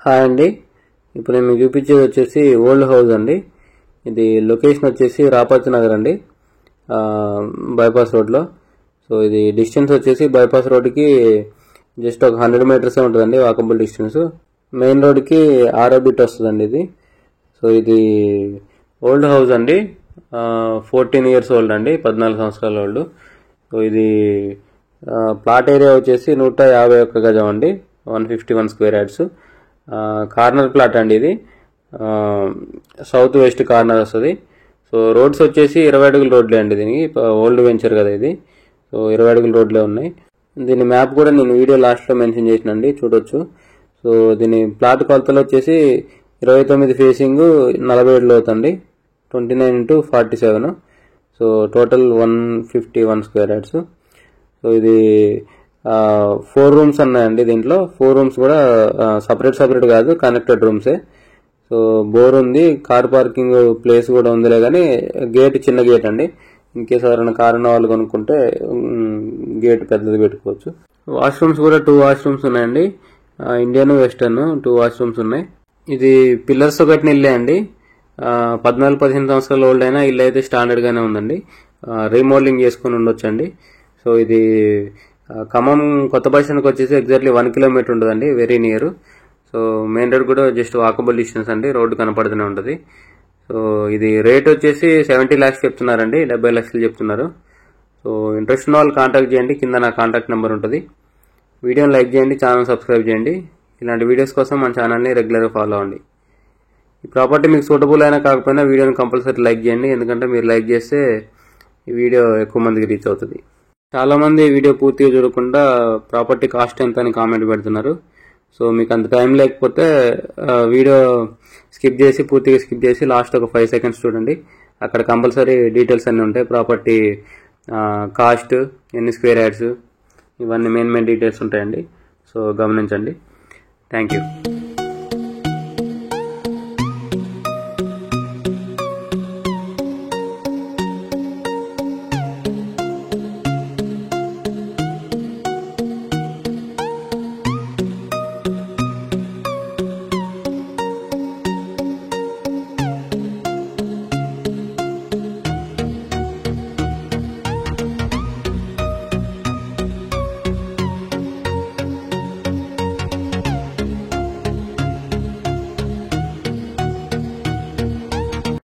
Hi అండి, ఇప్పుడు నేను మీకు చూపించేది వచ్చేసి ఓల్డ్ హౌస్ అండి. ఇది లొకేషన్ వచ్చేసి రాపర్తి నగర్ అండి, బైపాస్ రోడ్లో. సో ఇది డిస్టెన్స్ వచ్చేసి బైపాస్ రోడ్కి జస్ట్ ఒక 100 మీటర్సే ఉంటుందండి, వాకబుల్ డిస్టెన్స్. మెయిన్ రోడ్కి 6 బిట్ వస్తుందండి ఇది. సో ఇది ఓల్డ్ హౌస్ అండి, 14 ఇయర్స్ ఓల్డ్ అండి, 14 సంవత్సరాల ఓల్డ్. సో ఇది ప్లాట్ ఏరియా వచ్చేసి 151 గజం అండి, 151 స్క్వేర్ యార్డ్స్. కార్నర్ ప్లాట్ అండి ఇది, సౌత్ వెస్ట్ కార్నర్ వస్తుంది. సో రోడ్స్ వచ్చేసి 20 అడుగుల రోడ్లే అండి దీనికి, ఓల్డ్ వెంచర్ కదా ఇది. సో 20 అడుగుల రోడ్లే ఉన్నాయి. దీని మ్యాప్ కూడా నేను వీడియో లాస్ట్లో మెన్షన్ చేసినండి, చూడొచ్చు. సో దీని ప్లాట్ కొలతలు వచ్చేసి 29 ఫేసింగ్ 47 అవుతుంది, 29x47. So total 151 square yards. So ఇది 4 రూమ్స్ ఉన్నాయండి దీంట్లో. 4 రూమ్స్ కూడా సపరేట్ కాదు, కనెక్టెడ్ రూమ్సే. సో బోర్ ఉంది, కార్ పార్కింగ్ ప్లేస్ కూడా ఉందిలే, కానీ గేట్ చిన్న గేట్ అండి. ఇన్కేస్ ఎవరైనా కార్ ఉన్న వాళ్ళు కొనుక్కుంటే గేట్ పెద్దది పెట్టుకోవచ్చు. వాష్రూమ్స్ కూడా 2 వాష్రూమ్స్ ఉన్నాయండి, ఇండియన్ వెస్టర్న్ 2 వాష్రూమ్స్ ఉన్నాయి. ఇది పిల్లర్స్ కట్టిన ఇల్లే అండి, 14-15 సంవత్సరాల ఓల్డ్ అయినా ఇల్లు అయితే స్టాండర్డ్ గానే ఉందండి, రీమోడలింగ్ చేసుకుని ఉండొచ్చండి. సో ఇది ఖమ్మం కొత్త బస్ స్టాండ్కి వచ్చేసి ఎగ్జాక్ట్లీ 1 కిలోమీటర్ ఉంటుందండి, very near. So main road కూడా జస్ట్ వాకబుల్ డిస్టెన్స్ అండి, రోడ్డు కనపడుతూనే ఉంటుంది. సో ఇది రేట్ వచ్చేసి 70 lakhs చెప్తున్నారండి, 70 లక్షలు చెప్తున్నారు. సో ఇంట్రెస్ట్ ఉన్న వాళ్ళు కాంటాక్ట్ చేయండి, కింద నా కాంటాక్ట్ నెంబర్ ఉంటుంది. వీడియోని లైక్ చేయండి, ఛానల్ సబ్స్క్రైబ్ చేయండి. ఇలాంటి వీడియోస్ కోసం మన ఛానల్ని రెగ్యులర్గా ఫాలో అవ్వండి. ఈ ప్రాపర్టీ మీకు సూటబుల్ అయినా కాకపోయినా వీడియోని కంపల్సరీ లైక్ చేయండి, ఎందుకంటే మీరు లైక్ చేస్తే ఈ వీడియో ఎక్కువ మందికి రీచ్ అవుతుంది. చాలా మంది వీడియో పూర్తిగా చూడకుండా ప్రాపర్టీ కాస్ట్ ఎంత అని కామెంట్ పెడుతున్నారు. సో మీకు అంత టైం లేకపోతే వీడియో పూర్తిగా స్కిప్ చేసి లాస్ట్ ఒక 5 seconds చూడండి. అక్కడ కంపల్సరీ డీటెయిల్స్ అన్నీ ఉంటాయి, ప్రాపర్టీ కాస్ట్, ఎన్ని స్క్వేర్ యార్డ్స్, ఇవన్నీ మెయిన్ డీటెయిల్స్ ఉంటాయండి. సో గమనించండి. Thank you.